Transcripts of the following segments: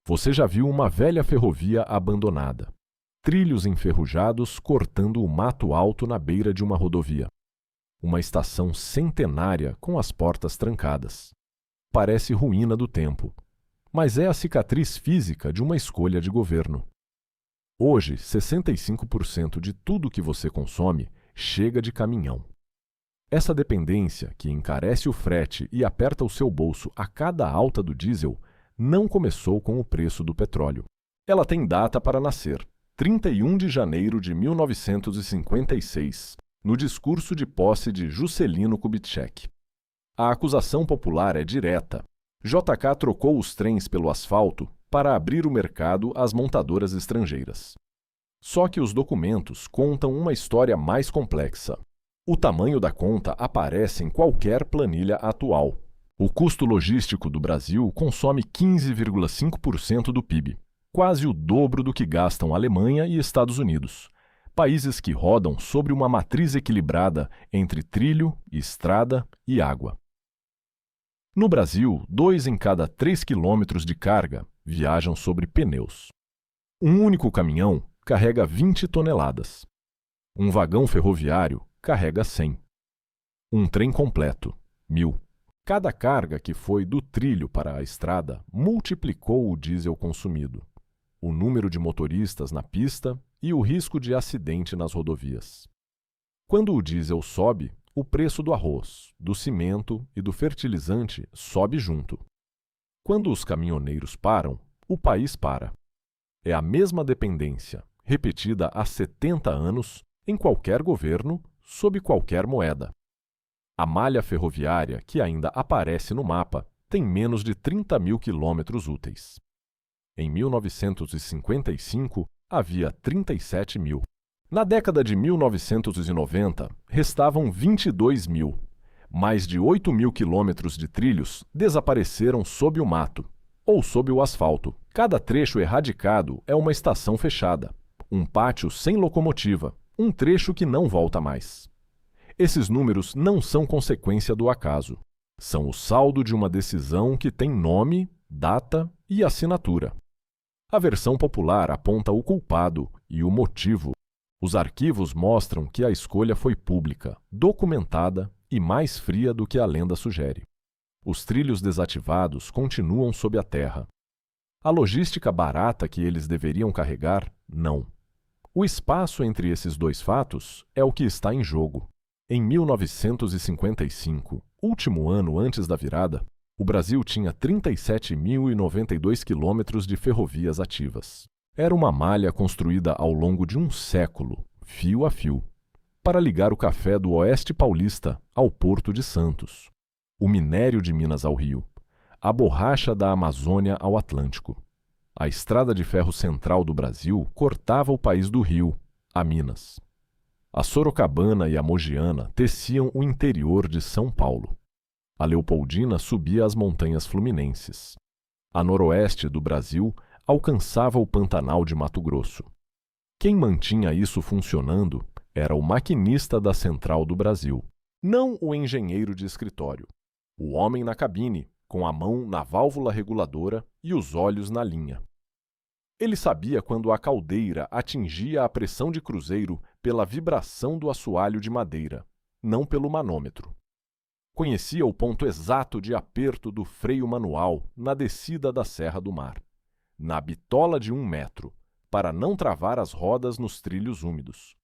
Você já viu uma velha ferrovia abandonada. Trilhos enferrujados cortando o mato alto na beira de uma rodovia. Uma estação centenária com as portas trancadas. Parece ruína do tempo, mas é a cicatriz física de uma escolha de governo. Hoje, 65% de tudo que você consome chega de caminhão. Essa dependência, que encarece o frete e aperta o seu bolso a cada alta do diesel, não começou com o preço do petróleo. Ela tem data para nascer, 31 de janeiro de 1956, no discurso de posse de Juscelino Kubitschek. A acusação popular é direta. JK trocou os trens pelo asfalto para abrir o mercado às montadoras estrangeiras. Só que os documentos contam uma história mais complexa. O tamanho da conta aparece em qualquer planilha atual. O custo logístico do Brasil consome 15,5% do PIB, quase o dobro do que gastam Alemanha e Estados Unidos, países que rodam sobre uma matriz equilibrada entre trilho, estrada e água. No Brasil, 2 em cada 3 quilômetros de carga viajam sobre pneus. Um único caminhão carrega 20 toneladas. Um vagão ferroviário carrega 100. Um trem completo, 1.000. Cada carga que foi do trilho para a estrada multiplicou o diesel consumido, o número de motoristas na pista e o risco de acidente nas rodovias. Quando o diesel sobe, o preço do arroz, do cimento e do fertilizante sobe junto. Quando os caminhoneiros param, o país para. É a mesma dependência, repetida há 70 anos, em qualquer governo, sob qualquer moeda. A malha ferroviária, que ainda aparece no mapa, tem menos de 30.000 quilômetros úteis. Em 1955, havia 37.000. Na década de 1990, restavam 22.000. Mais de 8.000 quilômetros de trilhos desapareceram sob o mato, ou sob o asfalto. Cada trecho erradicado é uma estação fechada, um pátio sem locomotiva, um trecho que não volta mais. Esses números não são consequência do acaso. São o saldo de uma decisão que tem nome, data e assinatura. A versão popular aponta o culpado e o motivo. Os arquivos mostram que a escolha foi pública, documentada e mais fria do que a lenda sugere. Os trilhos desativados continuam sob a terra. A logística barata que eles deveriam carregar, não. O espaço entre esses dois fatos é o que está em jogo. Em 1955, último ano antes da virada, o Brasil tinha 37.092 quilômetros de ferrovias ativas. Era uma malha construída ao longo de um século, fio a fio, para ligar o café do Oeste Paulista ao Porto de Santos, o minério de Minas ao Rio, a borracha da Amazônia ao Atlântico. A estrada de ferro central do Brasil cortava o país do Rio, a Minas. A Sorocabana e a Mogiana teciam o interior de São Paulo. A Leopoldina subia as montanhas fluminenses. A noroeste do Brasil alcançava o Pantanal de Mato Grosso. Quem mantinha isso funcionando era o maquinista da Central do Brasil, não o engenheiro de escritório. O homem na cabine, com a mão na válvula reguladora e os olhos na linha. Ele sabia quando a caldeira atingia a pressão de cruzeiro pela vibração do assoalho de madeira, não pelo manômetro. Conhecia o ponto exato de aperto do freio manual na descida da Serra do Mar, na bitola de 1 metro, para não travar as rodas nos trilhos úmidos.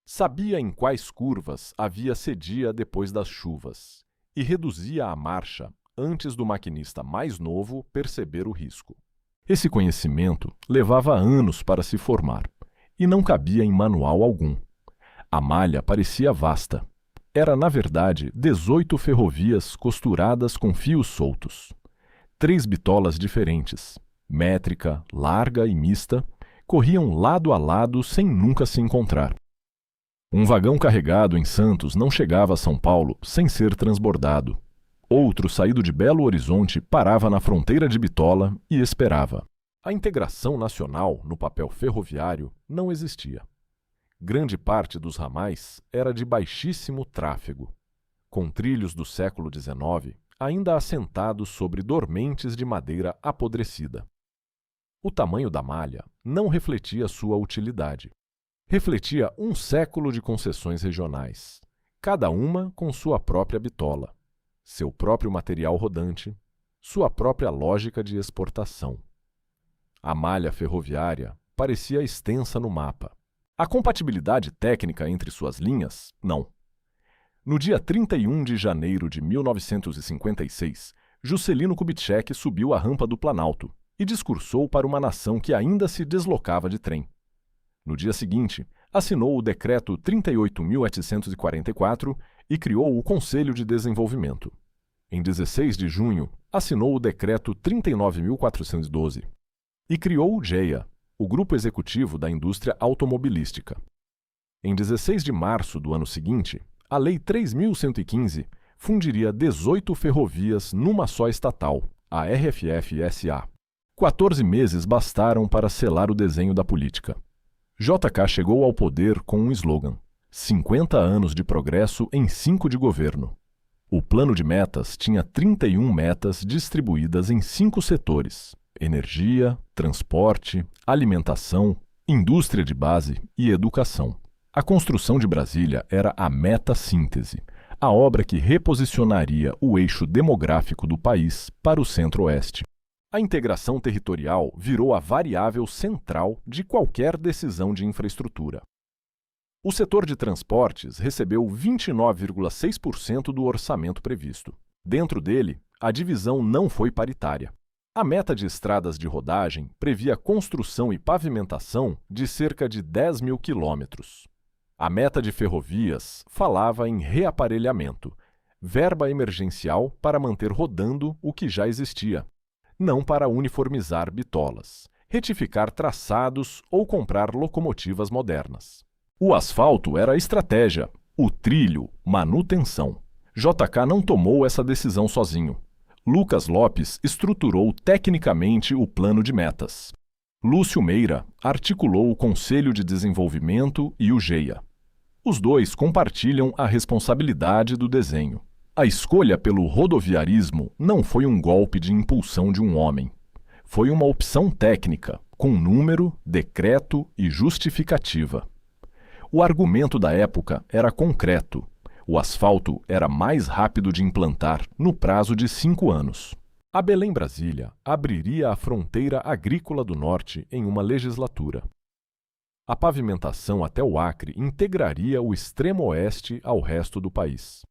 Sabia em quais curvas havia sedia depois das chuvas e reduzia a marcha antes do maquinista mais novo perceber o risco. Esse conhecimento levava anos para se formar e não cabia em manual algum. A malha parecia vasta. Era, na verdade, 18 ferrovias costuradas com fios soltos. 3 bitolas diferentes, métrica, larga e mista, corriam lado a lado sem nunca se encontrar. Um vagão carregado em Santos não chegava a São Paulo sem ser transbordado. Outro, saído de Belo Horizonte, parava na fronteira de Bitola e esperava. A integração nacional no papel ferroviário não existia. Grande parte dos ramais era de baixíssimo tráfego, com trilhos do século XIX ainda assentados sobre dormentes de madeira apodrecida. O tamanho da malha não refletia sua utilidade. Refletia um século de concessões regionais, cada uma com sua própria bitola, seu próprio material rodante, sua própria lógica de exportação. A malha ferroviária parecia extensa no mapa. A compatibilidade técnica entre suas linhas, não. No dia 31 de janeiro de 1956, Juscelino Kubitschek subiu a rampa do Planalto e discursou para uma nação que ainda se deslocava de trem. No dia seguinte, assinou o Decreto 38.844 e criou o Conselho de Desenvolvimento. Em 16 de junho, assinou o Decreto 39.412 e criou o GEA, o Grupo Executivo da Indústria Automobilística. Em 16 de março do ano seguinte, a Lei 3.115 fundiria 18 ferrovias numa só estatal, a RFF-SA. 14 meses bastaram para selar o desenho da política. JK chegou ao poder com um slogan: 50 anos de progresso em 5 de governo. O plano de metas tinha 31 metas distribuídas em 5 setores: energia, transporte, alimentação, indústria de base e educação. A construção de Brasília era a meta-síntese, a obra que reposicionaria o eixo demográfico do país para o centro-oeste. A integração territorial virou a variável central de qualquer decisão de infraestrutura. O setor de transportes recebeu 29,6% do orçamento previsto. Dentro dele, a divisão não foi paritária. A meta de estradas de rodagem previa construção e pavimentação de cerca de 10 mil quilômetros. A meta de ferrovias falava em reaparelhamento, verba emergencial para manter rodando o que já existia, não para uniformizar bitolas, retificar traçados ou comprar locomotivas modernas. O asfalto era a estratégia, o trilho, manutenção. JK não tomou essa decisão sozinho. Lucas Lopes estruturou tecnicamente o plano de metas. Lúcio Meira articulou o Conselho de Desenvolvimento e o GEA. Os dois compartilham a responsabilidade do desenho. A escolha pelo rodoviarismo não foi um golpe de impulsão de um homem. Foi uma opção técnica, com número, decreto e justificativa. O argumento da época era concreto. O asfalto era mais rápido de implantar no prazo de 5 anos. A Belém-Brasília abriria a fronteira agrícola do norte em uma legislatura. A pavimentação até o Acre integraria o extremo oeste ao resto do país.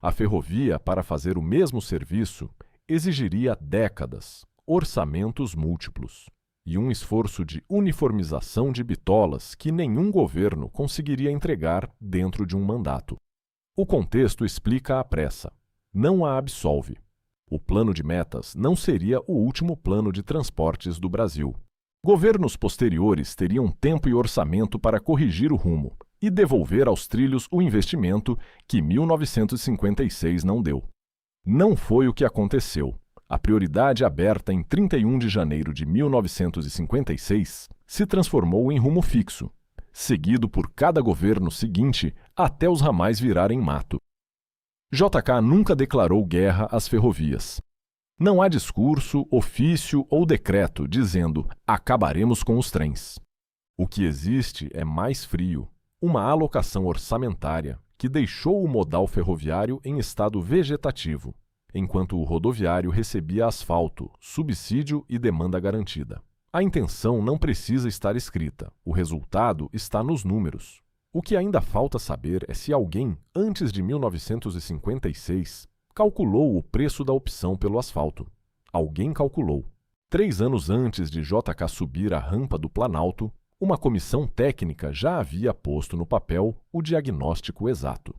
A ferrovia, para fazer o mesmo serviço, exigiria décadas, orçamentos múltiplos e um esforço de uniformização de bitolas que nenhum governo conseguiria entregar dentro de um mandato. O contexto explica a pressa, não a absolve. O plano de metas não seria o último plano de transportes do Brasil. Governos posteriores teriam tempo e orçamento para corrigir o rumo e devolver aos trilhos o investimento que 1956 não deu. Não foi o que aconteceu. A prioridade aberta em 31 de janeiro de 1956 se transformou em rumo fixo, seguido por cada governo seguinte até os ramais virarem mato. JK nunca declarou guerra às ferrovias. Não há discurso, ofício ou decreto dizendo acabaremos com os trens. O que existe é mais frio, uma alocação orçamentária que deixou o modal ferroviário em estado vegetativo, enquanto o rodoviário recebia asfalto, subsídio e demanda garantida. A intenção não precisa estar escrita, o resultado está nos números. O que ainda falta saber é se alguém, antes de 1956, calculou o preço da opção pelo asfalto. Alguém calculou. 3 anos antes de JK subir a rampa do Planalto, uma comissão técnica já havia posto no papel o diagnóstico exato.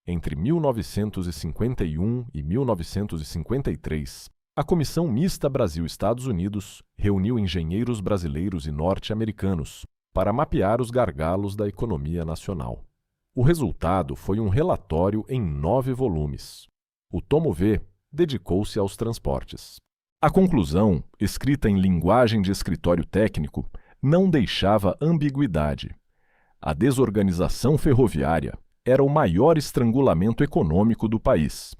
Entre 1951 e 1953, a Comissão Mista Brasil-Estados Unidos reuniu engenheiros brasileiros e norte-americanos para mapear os gargalos da economia nacional. O resultado foi um relatório em 9 volumes. O tomo V dedicou-se aos transportes. A conclusão, escrita em linguagem de escritório técnico, não deixava ambiguidade. A desorganização ferroviária era o maior estrangulamento econômico do país.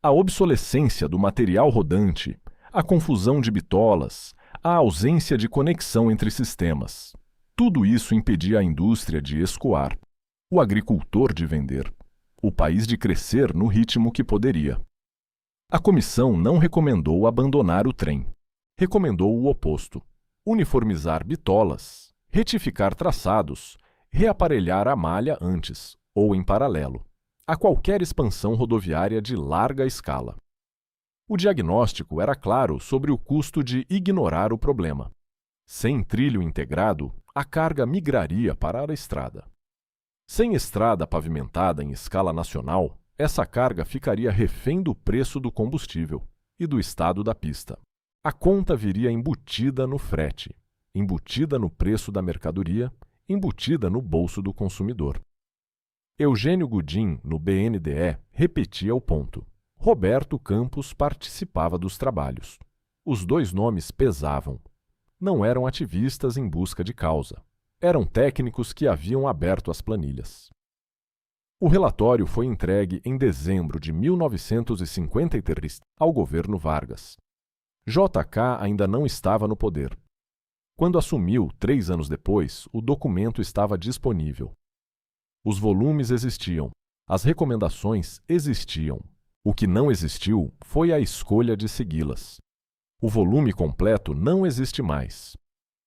A obsolescência do material rodante, a confusão de bitolas, a ausência de conexão entre sistemas. Tudo isso impedia a indústria de escoar, o agricultor de vender, o país de crescer no ritmo que poderia. A comissão não recomendou abandonar o trem. Recomendou o oposto: uniformizar bitolas, retificar traçados, reaparelhar a malha antes, ou em paralelo, a qualquer expansão rodoviária de larga escala. O diagnóstico era claro sobre o custo de ignorar o problema. Sem trilho integrado, a carga migraria para a estrada. Sem estrada pavimentada em escala nacional, essa carga ficaria refém do preço do combustível e do estado da pista. A conta viria embutida no frete, embutida no preço da mercadoria, embutida no bolso do consumidor. Eugênio Goudin, no BNDE, repetia o ponto. Roberto Campos participava dos trabalhos. Os dois nomes pesavam. Não eram ativistas em busca de causa. Eram técnicos que haviam aberto as planilhas. O relatório foi entregue em dezembro de 1953 ao governo Vargas. JK ainda não estava no poder. Quando assumiu, 3 anos depois, o documento estava disponível. Os volumes existiam, as recomendações existiam. O que não existiu foi a escolha de segui-las. O volume completo não existe mais.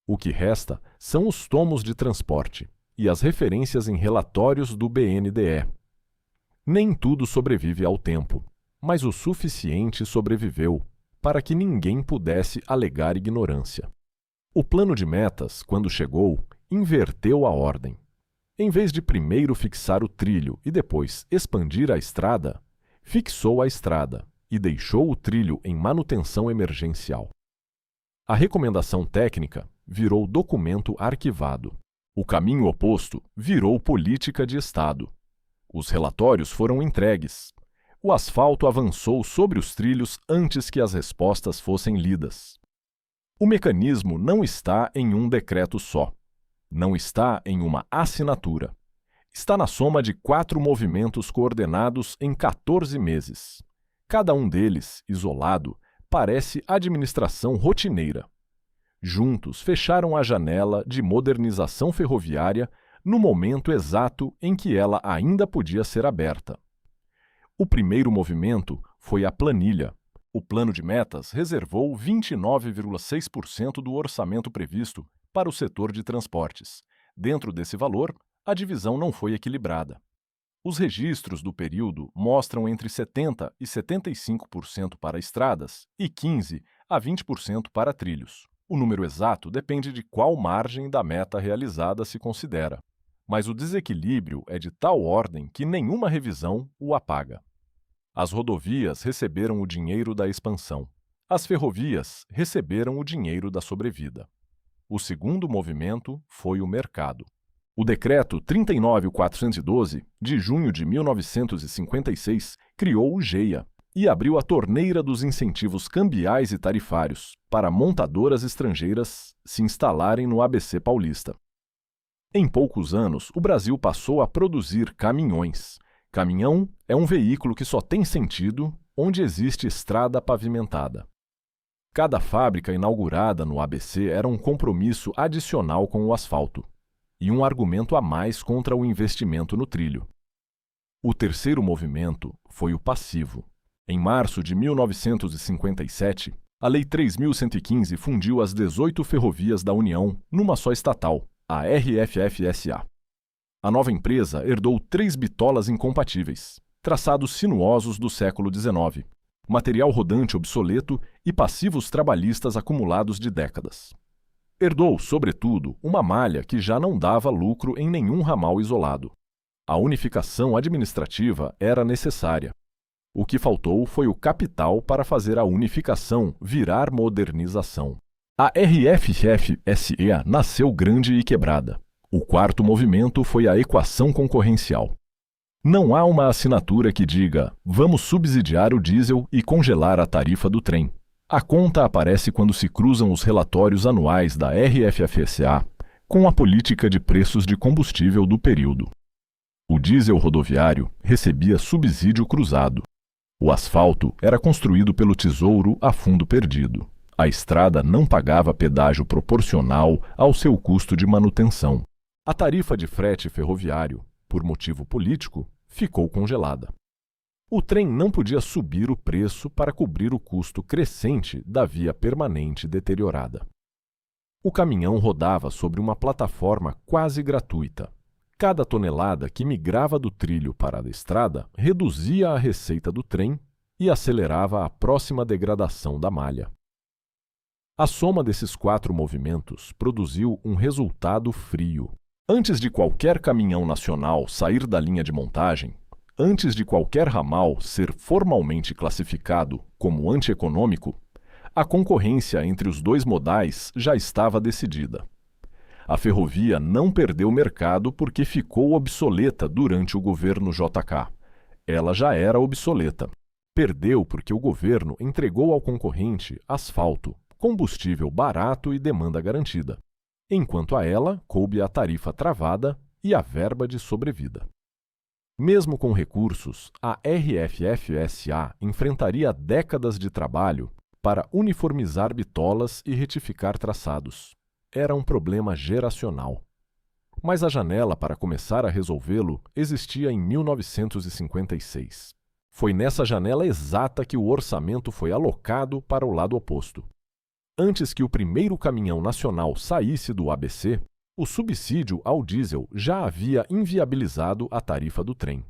O que resta são os tomos de transporte e as referências em relatórios do BNDE. Nem tudo sobrevive ao tempo, mas o suficiente sobreviveu para que ninguém pudesse alegar ignorância. O plano de metas, quando chegou, inverteu a ordem. Em vez de primeiro fixar o trilho e depois expandir a estrada, fixou a estrada e deixou o trilho em manutenção emergencial. A recomendação técnica virou documento arquivado. O caminho oposto virou política de Estado. Os relatórios foram entregues. O asfalto avançou sobre os trilhos antes que as respostas fossem lidas. O mecanismo não está em um decreto só. Não está em uma assinatura. Está na soma de 4 movimentos coordenados em 14 meses. Cada um deles, isolado, parece administração rotineira. Juntos fecharam a janela de modernização ferroviária no momento exato em que ela ainda podia ser aberta. O primeiro movimento foi a planilha. O plano de metas reservou 29,6% do orçamento previsto para o setor de transportes. Dentro desse valor, a divisão não foi equilibrada. Os registros do período mostram entre 70% e 75% para estradas e 15% a 20% para trilhos. O número exato depende de qual margem da meta realizada se considera, mas o desequilíbrio é de tal ordem que nenhuma revisão o apaga. As rodovias receberam o dinheiro da expansão. As ferrovias receberam o dinheiro da sobrevida. O segundo movimento foi o mercado. O Decreto 39.412, de junho de 1956, criou o GEIA e abriu a torneira dos incentivos cambiais e tarifários para montadoras estrangeiras se instalarem no ABC paulista. Em poucos anos, o Brasil passou a produzir caminhões. Caminhão é um veículo que só tem sentido onde existe estrada pavimentada. Cada fábrica inaugurada no ABC era um compromisso adicional com o asfalto e um argumento a mais contra o investimento no trilho. O terceiro movimento foi o passivo. Em março de 1957, a Lei 3.115 fundiu as 18 ferrovias da União numa só estatal, a RFFSA. A nova empresa herdou 3 bitolas incompatíveis, traçados sinuosos do século XIX, material rodante obsoleto e passivos trabalhistas acumulados de décadas. Herdou, sobretudo, uma malha que já não dava lucro em nenhum ramal isolado. A unificação administrativa era necessária. O que faltou foi o capital para fazer a unificação virar modernização. A RFFSA nasceu grande e quebrada. O quarto movimento foi a equação concorrencial. Não há uma assinatura que diga vamos subsidiar o diesel e congelar a tarifa do trem. A conta aparece quando se cruzam os relatórios anuais da RFFSA com a política de preços de combustível do período. O diesel rodoviário recebia subsídio cruzado. O asfalto era construído pelo Tesouro a fundo perdido. A estrada não pagava pedágio proporcional ao seu custo de manutenção. A tarifa de frete ferroviário, por motivo político, ficou congelada. O trem não podia subir o preço para cobrir o custo crescente da via permanente deteriorada. O caminhão rodava sobre uma plataforma quase gratuita. Cada tonelada que migrava do trilho para a estrada reduzia a receita do trem e acelerava a próxima degradação da malha. A soma desses 4 movimentos produziu um resultado frio. Antes de qualquer caminhão nacional sair da linha de montagem, antes de qualquer ramal ser formalmente classificado como antieconômico, a concorrência entre os 2 modais já estava decidida. A ferrovia não perdeu mercado porque ficou obsoleta durante o governo JK. Ela já era obsoleta. Perdeu porque o governo entregou ao concorrente asfalto, combustível barato e demanda garantida, enquanto a ela coube a tarifa travada e a verba de sobrevida. Mesmo com recursos, a RFFSA enfrentaria décadas de trabalho para uniformizar bitolas e retificar traçados. Era um problema geracional. Mas a janela para começar a resolvê-lo existia em 1956. Foi nessa janela exata que o orçamento foi alocado para o lado oposto. Antes que o primeiro caminhão nacional saísse do ABC, o subsídio ao diesel já havia inviabilizado a tarifa do trem.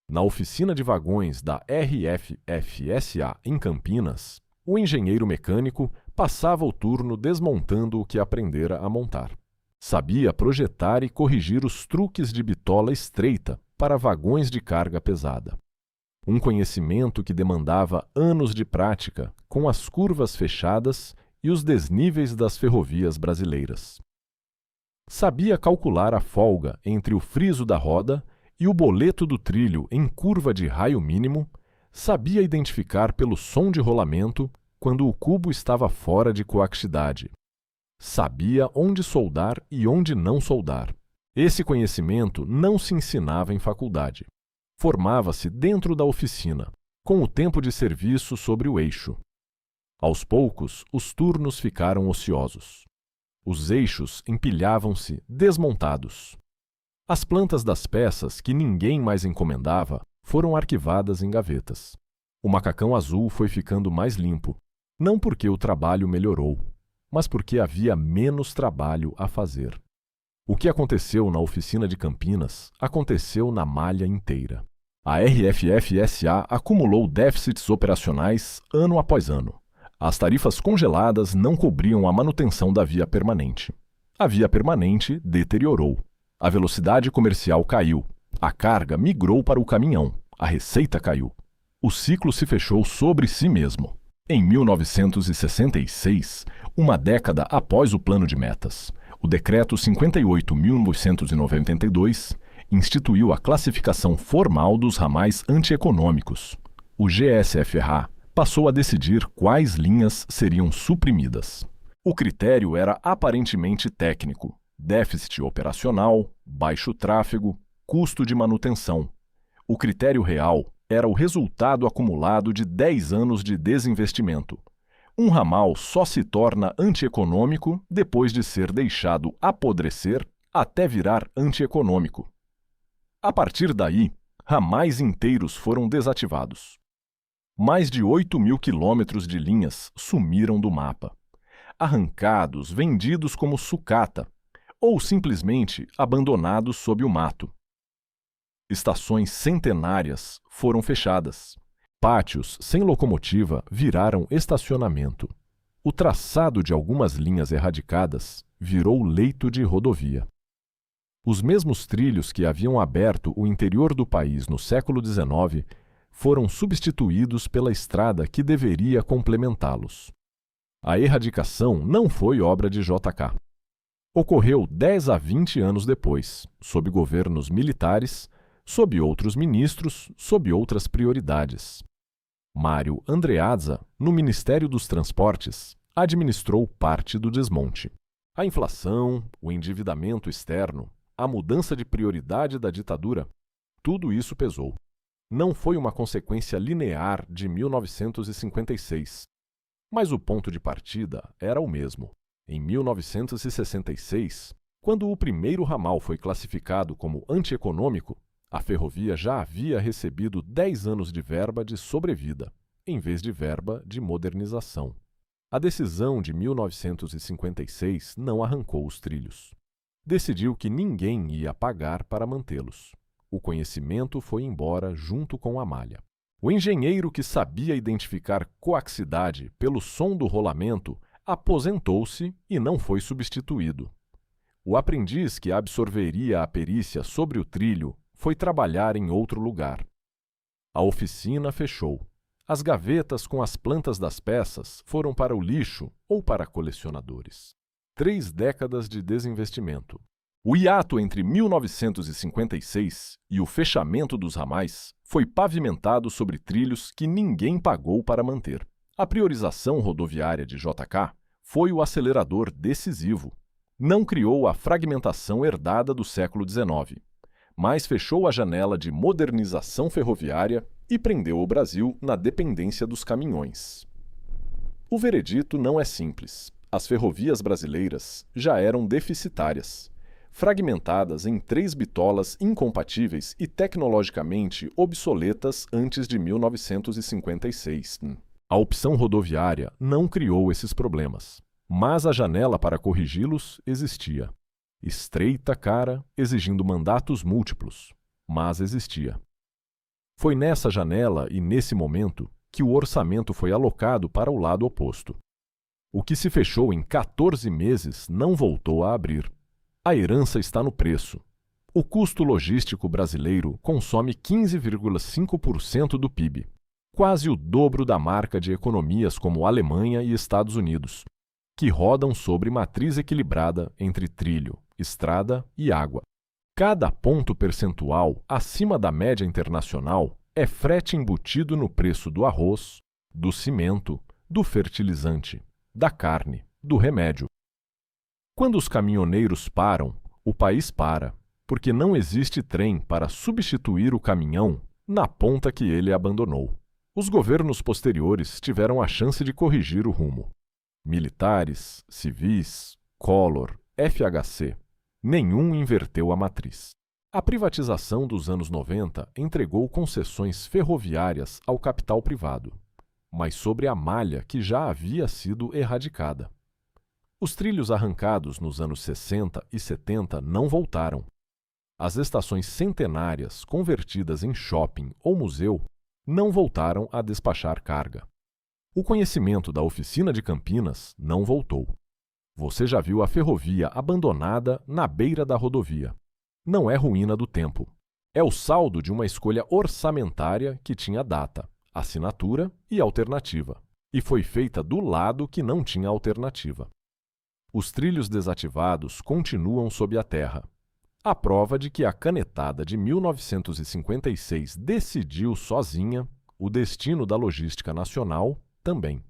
Na oficina de vagões da RFFSA em Campinas, o engenheiro mecânico passava o turno desmontando o que aprendera a montar. Sabia projetar e corrigir os truques de bitola estreita para vagões de carga pesada. Um conhecimento que demandava anos de prática com as curvas fechadas e os desníveis das ferrovias brasileiras. Sabia calcular a folga entre o friso da roda e o boleto do trilho em curva de raio mínimo, sabia identificar pelo som de rolamento quando o cubo estava fora de coaxidade. Sabia onde soldar e onde não soldar. Esse conhecimento não se ensinava em faculdade. Formava-se dentro da oficina, com o tempo de serviço sobre o eixo. Aos poucos, os turnos ficaram ociosos. Os eixos empilhavam-se desmontados. As plantas das peças que ninguém mais encomendava foram arquivadas em gavetas. O macacão azul foi ficando mais limpo, não porque o trabalho melhorou, mas porque havia menos trabalho a fazer. O que aconteceu na oficina de Campinas aconteceu na malha inteira. A RFFSA acumulou déficits operacionais ano após ano. As tarifas congeladas não cobriam a manutenção da via permanente. A via permanente deteriorou. A velocidade comercial caiu. A carga migrou para o caminhão. A receita caiu. O ciclo se fechou sobre si mesmo. Em 1966, uma década após o plano de metas, o Decreto 58.992 instituiu a classificação formal dos ramais antieconômicos. O GSFRA passou a decidir quais linhas seriam suprimidas. O critério era aparentemente técnico: déficit operacional, baixo tráfego, custo de manutenção. O critério real era o resultado acumulado de 10 anos de desinvestimento. Um ramal só se torna antieconômico depois de ser deixado apodrecer até virar antieconômico. A partir daí, ramais inteiros foram desativados. Mais de 8.000 quilômetros de linhas sumiram do mapa, arrancados, vendidos como sucata, ou simplesmente abandonados sob o mato. Estações centenárias foram fechadas. Pátios sem locomotiva viraram estacionamento. O traçado de algumas linhas erradicadas virou leito de rodovia. Os mesmos trilhos que haviam aberto o interior do país no século XIX foram substituídos pela estrada que deveria complementá-los. A erradicação não foi obra de JK. Ocorreu 10 a 20 anos depois, sob governos militares, sob outros ministros, sob outras prioridades. Mário Andreazza, no Ministério dos Transportes, administrou parte do desmonte. A inflação, o endividamento externo, a mudança de prioridade da ditadura, tudo isso pesou. Não foi uma consequência linear de 1956. Mas o ponto de partida era o mesmo. Em 1966, quando o primeiro ramal foi classificado como antieconômico, a ferrovia já havia recebido 10 anos de verba de sobrevida, em vez de verba de modernização. A decisão de 1956 não arrancou os trilhos. Decidiu que ninguém ia pagar para mantê-los. O conhecimento foi embora junto com a malha. O engenheiro que sabia identificar coaxicidade pelo som do rolamento aposentou-se e não foi substituído. O aprendiz que absorveria a perícia sobre o trilho foi trabalhar em outro lugar. A oficina fechou. As gavetas com as plantas das peças foram para o lixo ou para colecionadores. 3 décadas de desinvestimento. O hiato entre 1956 e o fechamento dos ramais foi pavimentado sobre trilhos que ninguém pagou para manter. A priorização rodoviária de JK foi o acelerador decisivo. Não criou a fragmentação herdada do século XIX, mas fechou a janela de modernização ferroviária e prendeu o Brasil na dependência dos caminhões. O veredito não é simples. As ferrovias brasileiras já eram deficitárias, fragmentadas em 3 bitolas incompatíveis e tecnologicamente obsoletas antes de 1956. A opção rodoviária não criou esses problemas, mas a janela para corrigi-los existia. Estreita, cara, exigindo mandatos múltiplos, mas existia. Foi nessa janela e nesse momento que o orçamento foi alocado para o lado oposto. O que se fechou em 14 meses não voltou a abrir. A herança está no preço. O custo logístico brasileiro consome 15,5% do PIB, quase o dobro da marca de economias como Alemanha e Estados Unidos, que rodam sobre matriz equilibrada entre trilho, estrada e água. Cada ponto percentual acima da média internacional é frete embutido no preço do arroz, do cimento, do fertilizante, da carne, do remédio. Quando os caminhoneiros param, o país para, porque não existe trem para substituir o caminhão na ponta que ele abandonou. Os governos posteriores tiveram a chance de corrigir o rumo. Militares, civis, Collor, FHC, nenhum inverteu a matriz. A privatização dos anos 90 entregou concessões ferroviárias ao capital privado, mas sobre a malha que já havia sido erradicada. Os trilhos arrancados nos anos 60 e 70 não voltaram. As estações centenárias convertidas em shopping ou museu não voltaram a despachar carga. O conhecimento da oficina de Campinas não voltou. Você já viu a ferrovia abandonada na beira da rodovia. Não é ruína do tempo. É o saldo de uma escolha orçamentária que tinha data, assinatura e alternativa, e foi feita do lado que não tinha alternativa. Os trilhos desativados continuam sob a terra. A prova de que a canetada de 1956 decidiu sozinha o destino da logística nacional também.